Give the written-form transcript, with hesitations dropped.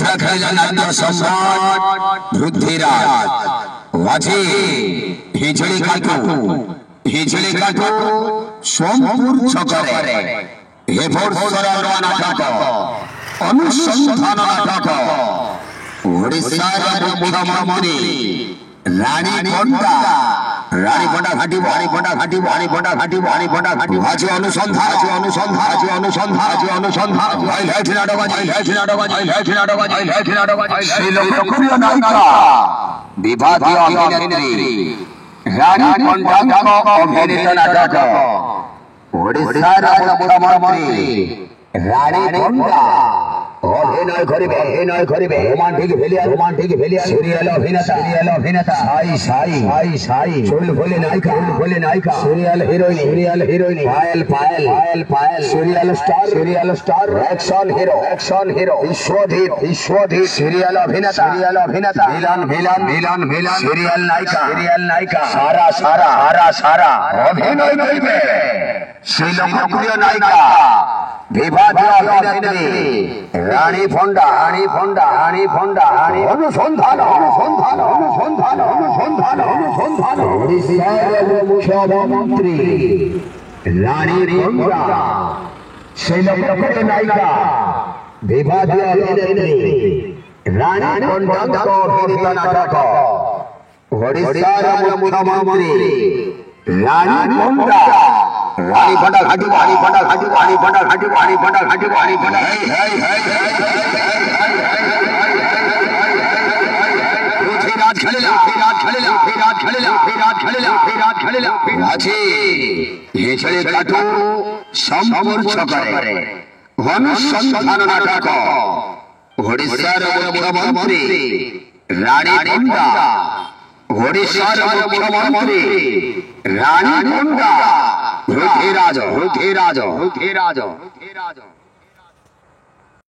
যাত্রা খেলা নাট্য সম্রাট পৃথ্বীরাজ আছে হিজড়ি কাটু সোমপুর ছকরে হেফর সরল নাটক অনুসন্ধান নাটক ওড়িশার মুখ্যমন্ত্রী রানী পন্ডা ঘাটিব আছে অনুসন্ধান শ্রীলঙ্কীয় নায়িকা বিবাদীয় অভিনেত্রী রানী পন্ডাଙ୍କ অভিনীত নাটক ওড়িশার মুখ্যমন্ত্রী রানী পন্ডা অভিনয় করিবে রোমান্টিক ভেলিয়া সিরিয়াল অভিনেতা সাই চুল ভোলে নায়িকা serial heroine Payel serial star action hero Biswajit serial অভিনেতা ভিলান সিরিয়াল নায়িকা সারা অভিনয় করিবে শ্রীলঙ্কীয় নায়িকা বিবাদীয় অভিনেত্রী রানী পন্ডা অনুসন্ধান ওড়িশার মুখ্যমন্ত্রী রানী পন্ডা শ্রীলঙ্কীয় নায়িকা বিবাদীয় অভিনেত্রী রানী পন্ডাଙ୍କ অভিনীত নাটক ওড়িশার মুখ্যমন্ত্রী রানী পন্ডা ঘাটিব আছে হিজড়ি কাটু সোমপুর ছকরে অনুসন্ধান নাটক ওড়িশার মুখ্যমন্ত্রী রানী পন্ডা ওড়িশার মুখ্যমন্ত্রী রানী পন্ডা পৃথ্বীরাজ